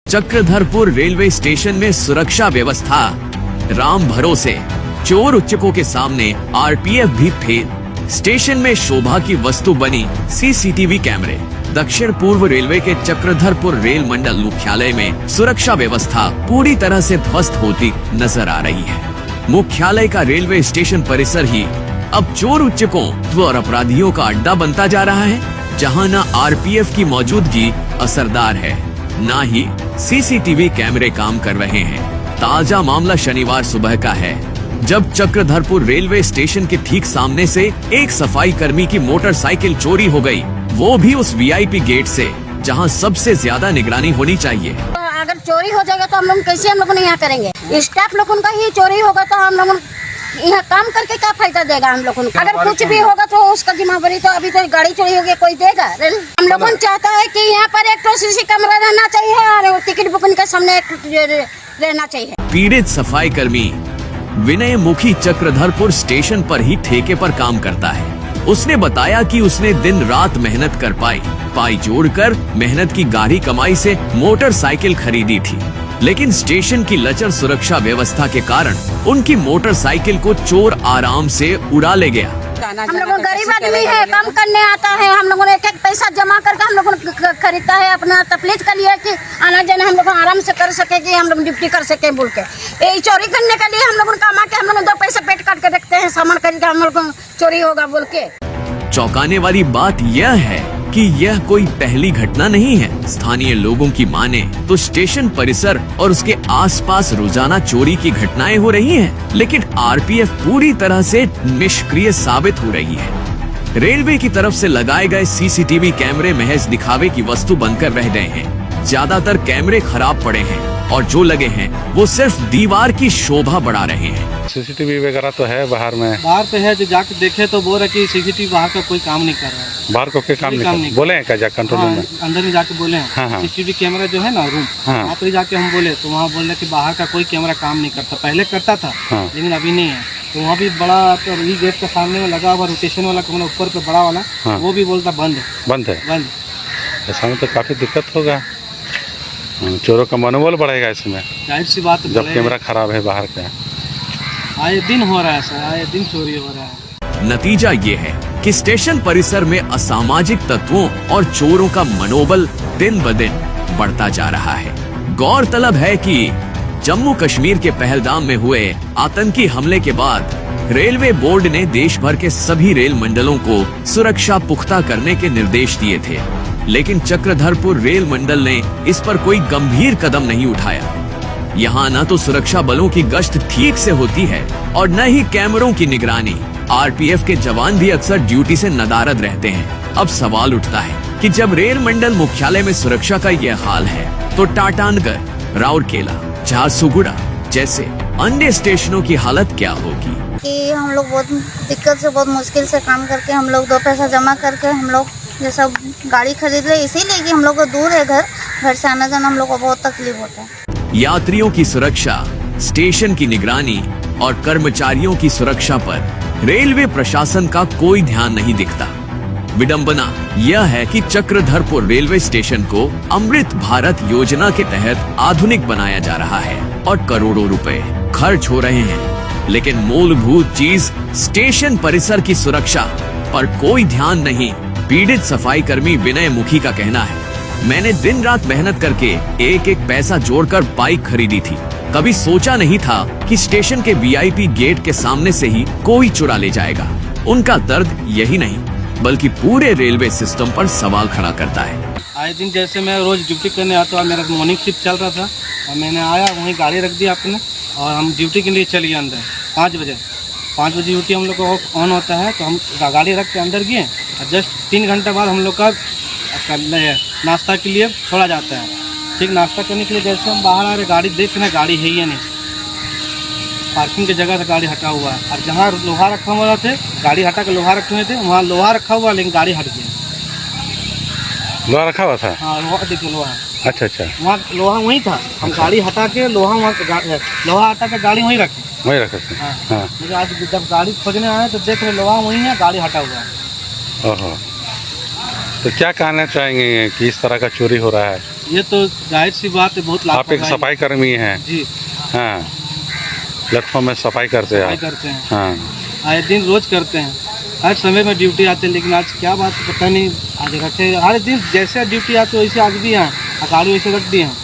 Chakradharpur railway station में सुरक्षा व्यवस्था राम भरोसे, चोर उच्चकों के सामने आरपीएफ भी फेल। स्टेशन में शोभा की वस्तु बनी सीसीटीवी कैमरे। दक्षिण पूर्व रेलवे के चक्रधरपुर रेल मंडल मुख्यालय में सुरक्षा व्यवस्था पूरी तरह से ध्वस्त होती नजर आ रही है। मुख्यालय का रेलवे स्टेशन परिसर ही अब चोर उच्चकों और अपराधियों का अड्डा बनता जा रहा है, जहां न आरपीएफ की मौजूदगी असरदार है, न ही सीसीटीवी कैमरे काम कर रहे हैं। ताजा मामला शनिवार सुबह का है, जब चक्रधरपुर रेलवे स्टेशन के ठीक सामने से एक सफाई कर्मी की मोटरसाइकिल चोरी हो गई, वो भी उस वीआईपी गेट से, जहां सबसे ज्यादा निगरानी होनी चाहिए। अगर चोरी हो जाएगा तो हम लोग कैसे हम लोग यहाँ करेंगे? स्टाफ लोगों का ही चोरी होगा तो हम लोग यहाँ काम करके क्या फायदा देगा हम लोगों को? अगर कुछ भी होगा तो उसका जिम्मेवारी तो अभी तो गाड़ी चोरी होगी कोई देगा? हम लोगों चाहता है कि यहाँ पर एक तो सीसी कैमरा रहना चाहिए और टिकट बुकिंग के सामने एक रहना चाहिए। पीड़ित सफाई कर्मी विनय मुखी चक्रधरपुर स्टेशन पर ही ठेके पर काम करता है। उसने बताया कि उसने दिन रात मेहनत कर पाई जोड़कर मेहनत की गाढ़ी कमाई से मोटरसाइकिल खरीदी थी, लेकिन स्टेशन की लचर सुरक्षा व्यवस्था के कारण उनकी मोटरसाइकिल को चोर आराम से उड़ा ले गया। हम लोग गरीब आदमी है, काम करने आता है, हम लोगों ने एक एक पैसा जमा करके हम लोग खरीदता है अपना तकलीफ के लिए कि आना जाना हम लोग आराम से कर सके, कि हम लोग ड्यूटी कर सके बोल के। ये चोरी करने के लिए हम लोग कमा के हम लोग 2 पैसा पेट काट के रखते हैं, सामान खरीद के हम लोग चोरी होगा बोल के। चौंकाने वाली बात यह है कि यह कोई पहली घटना नहीं है। स्थानीय लोगों की माने तो स्टेशन परिसर और उसके आसपास रोजाना चोरी की घटनाएं हो रही हैं, लेकिन आरपीएफ पूरी तरह से निष्क्रिय साबित हो रही है। रेलवे की तरफ से लगाए गए सीसीटीवी कैमरे महज दिखावे की वस्तु बनकर रह गए हैं। ज्यादातर कैमरे खराब पड़े हैं और जो लगे हैं वो सिर्फ दीवार की शोभा बढ़ा रहे हैं। सीसीटीवी वगैरह तो है बाहर में? बाहर पे है, जो जाके देखे तो बोल रहे कि सीसीटीवी बाहर का कोई काम नहीं कर रहा है। बाहर को कोई काम नहीं बोले हैं क्या? जाकर कंट्रोल रूम में अंदर में जाके बोले हैं। हाँ। सीसीटीवी कैमरा जो है ना रूम, वहाँ पर जाके हम बोले तो वहाँ बोल रहे कि बाहर का कोई कैमरा काम नहीं करता। पहले करता था लेकिन अभी नहीं है। तो वहाँ भी बड़ा अभी गेट के सामने में लगा हुआ रोटेशन वाला कैमरा ऊपर पे बड़ा वाला, वो भी बोलता बंद है। ऐसा में तो काफी दिक्कत होगा, चोरों का मनोबल बढ़ेगा इसमें। जाहिर सी बात, जब कैमरा खराब है बाहर का। आए दिन हो रहा है सर, आए दिन चोरी हो रहा है। नतीजा ये है कि स्टेशन परिसर में असामाजिक तत्वों और चोरों का मनोबल दिन ब दिन बढ़ता जा रहा है। गौरतलब है कि जम्मू कश्मीर के पहलगाम में हुए आतंकी हमले के बाद रेलवे बोर्ड ने देश भर के सभी रेल मंडलों को सुरक्षा पुख्ता करने के निर्देश दिए थे, लेकिन चक्रधरपुर रेल मंडल ने इस पर कोई गंभीर कदम नहीं उठाया। यहाँ न तो सुरक्षा बलों की गश्त ठीक से होती है और न ही कैमरों की निगरानी। आरपीएफ के जवान भी अक्सर ड्यूटी से नदारद रहते हैं। अब सवाल उठता है कि जब रेल मंडल मुख्यालय में सुरक्षा का यह हाल है, तो टाटानगर, राउरकेला, झारसुगुड़ा जैसे अन्य स्टेशनों की हालत क्या होगी? कि हम लोग बहुत दिक्कत से, बहुत मुश्किल से काम करके हम लोग 2 पैसा जमा करके हम लोग ये सब गाड़ी खरीद रहे, इसीलिए कि हम लोग को दूर है घर से आना जाना हम लोग को बहुत तकलीफ होता है। यात्रियों की सुरक्षा, स्टेशन की निगरानी और कर्मचारियों की सुरक्षा पर रेलवे प्रशासन का कोई ध्यान नहीं दिखता। विडंबना यह है कि चक्रधरपुर रेलवे स्टेशन को अमृत भारत योजना के तहत आधुनिक बनाया जा रहा है और करोड़ों रुपए खर्च हो रहे हैं, लेकिन मूलभूत चीज स्टेशन परिसर की सुरक्षा पर कोई ध्यान नहीं। पीड़ित सफाई कर्मी विनय मुखी का कहना है, मैंने दिन रात मेहनत करके एक एक पैसा जोड़कर बाइक खरीदी थी। कभी सोचा नहीं था कि स्टेशन के वीआईपी गेट के सामने से ही कोई चुरा ले जाएगा। उनका दर्द यही नहीं बल्कि पूरे रेलवे सिस्टम पर सवाल खड़ा करता है। आए दिन जैसे मैं रोज ड्यूटी करने आता हूँ, मेरा मॉर्निंग शिफ्ट चल रहा था और मैंने आया वहीं गाड़ी रख दी आपने और हम ड्यूटी के लिए चलिए अंदर 5 बजे ड्यूटी हम लोग को ऑन होता है, तो हम गाड़ी रख के अंदर गए और जस्ट 3 घंटे बाद हम लोग का नाश्ता के लिए छोड़ा जाता है। ठीक, नाश्ता करने के लिए जैसे हम बाहर आ रहे, गाड़ी देख रहे, गाड़ी है ही नहीं, पार्किंग की जगह से गाड़ी हटा हुआ है। और जहाँ लोहा रखा हुआ थे, गाड़ी हटा के लोहा रखे हुए थे, वहाँ लोहा रखा हुआ लेकिन गाड़ी हट गई। लोहा रखा हुआ था? हाँ, लोहा देखिए, लोहा। अच्छा, वहाँ लोहा वहीं था। हम गाड़ी हटा के लोहा लोहा हटा के गाड़ी वहीं रखे थे। हाँ। आज जब गाड़ी खोजने आए तो देख रहे लोहा वहीं है, गाड़ी हटा हुआ है। ओहो, तो क्या कहना चाहेंगे कि इस तरह का चोरी हो रहा है? ये तो जाहिर सी बात है, बहुत आप एक लापरवाही सफाई कर्मी हैं। जी हाँ, प्लेटफॉर्म में सफाई करते सफाई हैं। करते हैं, हाँ, आए दिन रोज करते हैं, हर समय में ड्यूटी आते हैं। लेकिन आज क्या बात पता नहीं, आज रखे हर दिन जैसे ड्यूटी आते वैसे आज भी हैं, गाड़ी वैसे रख दिए हैं।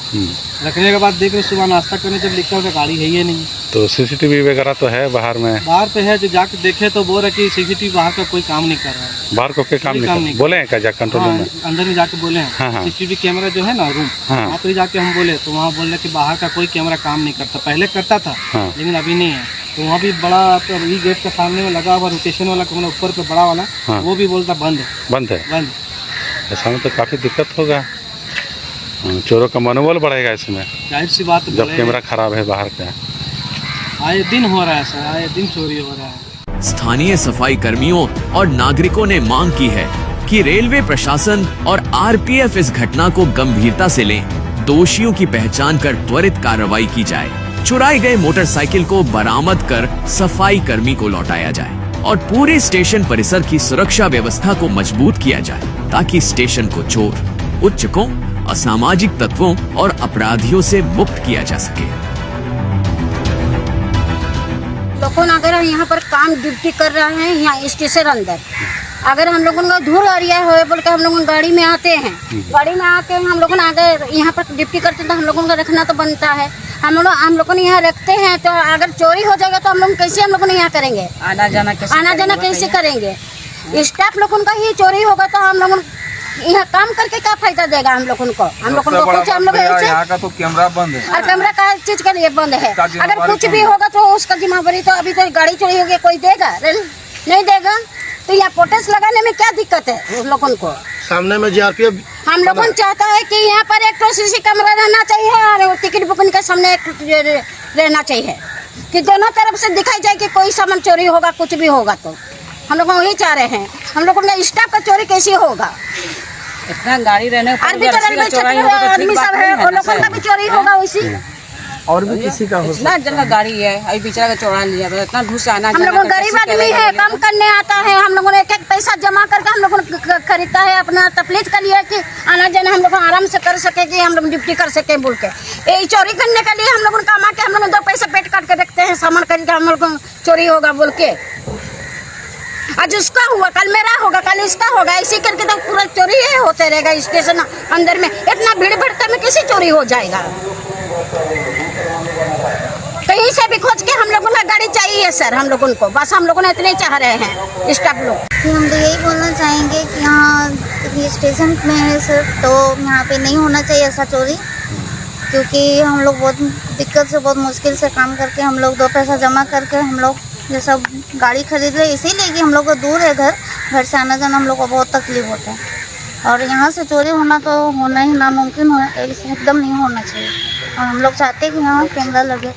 रखने के बाद देख रहे सुबह नाश्ता करने जब लिखा होगा गाड़ी है ही नहीं। तो सीसीटीवी वगैरह तो है बाहर में? बाहर पे है, जो जाके देखे तो बोल रहे कि सीसीटीवी बाहर का कोई काम नहीं कर रहा है। बाहर को क्या काम कोई काम नहीं नहीं कर बोले हैं क्या जा कंट्रोल रूम हाँ, में? अंदर में जाके बोले हाँ, हैं हाँ। सीसीटीवी कैमरा जो है ना रूम, हाँ। वहाँ पे जाके हम बोले तो वहाँ बोल रहे कि बाहर का कोई कैमरा काम नहीं करता, पहले करता था हाँ। लेकिन अभी नहीं है। तो वहाँ भी बड़ा तो अभी गेट के सामने में लगा हुआ रोटेशन वाला कैमरा ऊपर पे बड़ा वाला, हाँ। वो भी बोलता बंद है। बंद है। बंद ऐसा में तो काफ़ी दिक्कत होगा। चोरों का मनोबल बढ़ेगा इसमें, जाहिर सी बात है, जब बड़े- कैमरा खराब है बाहर का। आए दिन हो रहा है सर, आए दिन चोरी हो रहा है। स्थानीय सफाई कर्मियों और नागरिकों ने मांग की है कि रेलवे प्रशासन और आरपीएफ इस घटना को गंभीरता से लें, दोषियों की पहचान कर त्वरित कार्रवाई की जाए, चुराए गए मोटरसाइकिल को बरामद कर सफाई कर्मी को लौटाया जाए और पूरे स्टेशन परिसर की सुरक्षा व्यवस्था को मजबूत किया जाए ताकि स्टेशन को चोर, उच्चकों, असामाजिक तत्वों और अपराधियों से मुक्त किया जा सके। लोगों अगर यहाँ पर काम ड्यूटी कर रहे हैं यहाँ स्टेशन अंदर, अगर हम लोगों का धूल एरिया हो बोल के हम लोग गाड़ी में आते हैं, गाड़ी में आके हम लोगों अगर यहाँ पर ड्यूटी करते हैं तो हम लोगों का रखना तो बनता है। हम लोगों ने यहाँ रखते हैं तो अगर चोरी हो जाएगा तो हम लोग कैसे हम लोगों ने यहाँ करेंगे? आना जाना कैसे करेंगे? स्टाफ लोगों का ही चोरी होगा तो हम लोगों यहाँ काम करके क्या फायदा देगा हम लोगों को? हम लोगों को कुछ हम लोग यहाँ का तो कैमरा बंद है और कैमरा का चीज के लिए बंद है। अगर कुछ भी होगा तो उसका जिम्मेवारी तो अभी तो गाड़ी चोरी होगी कोई देगा? नहीं देगा। तो यहाँ पोटेस लगाने में क्या दिक्कत है उन लोगों को? सामने में जीआरपीएफ हम लोगों चाहता है कि यहाँ पर एक तो सीसी कैमरा रहना चाहिए और टिकट बुकिंग के सामने एक रहना चाहिए कि दोनों तरफ से दिखाई जाए कि कोई सामान चोरी होगा, कुछ भी होगा तो हम लोग वही चाह रहे हैं। हम लोगों ने स्टाफ का चोरी कैसे होगा? इतना गाड़ी रहने पर आदमी सब है, उन लोगों का भी चोरी होगा वैसी। और भी किसी का हो इतना जन का गाड़ी है, अभी बेचारा का चौड़ा लिया, इतना घुस आना हम लोग गरीब आदमी है, काम करने आता है, हम लोगों ने एक एक पैसा जमा करके हम लोग खरीदता है अपना तकलीफ के लिए कि आना जाना हम लोग आराम से कर सके, कि हम लोग ड्यूटी कर सके बोल के। ये चोरी करने के लिए हम लोग कमा के हम लोग 2 पैसा पेट काट के रखते हैं, सामान खरीद के हम लोग चोरी होगा बोल के। आज उसका हुआ, कल मेरा होगा, कल इसका होगा, इसी करके तो पूरा चोरी होते रहेगा स्टेशन अंदर में। इतना भीड़ भड़का में कैसे चोरी हो जाएगा? कहीं से भी खोज के हम लोगों को गाड़ी चाहिए सर, हम लोगों को बस हम लोगों ने इतने चाह रहे हैं स्टाफ लोग। हम तो यही बोलना चाहेंगे कि यहाँ ये स्टेशन में है सर, तो यहाँ पे नहीं होना चाहिए ऐसा चोरी, क्योंकि हम लोग बहुत दिक्कत से, बहुत मुश्किल से काम करके हम लोग 2 पैसा जमा करके हम लोग ये सब गाड़ी खरीद रहे, इसीलिए कि हम लोग को दूर है घर से आना जाना हम लोग को बहुत तकलीफ होता है। और यहाँ से चोरी होना तो होना ही नामुमकिन हो, एकदम नहीं होना चाहिए। और हम लोग चाहते हैं कि यहाँ कैमरा लगे।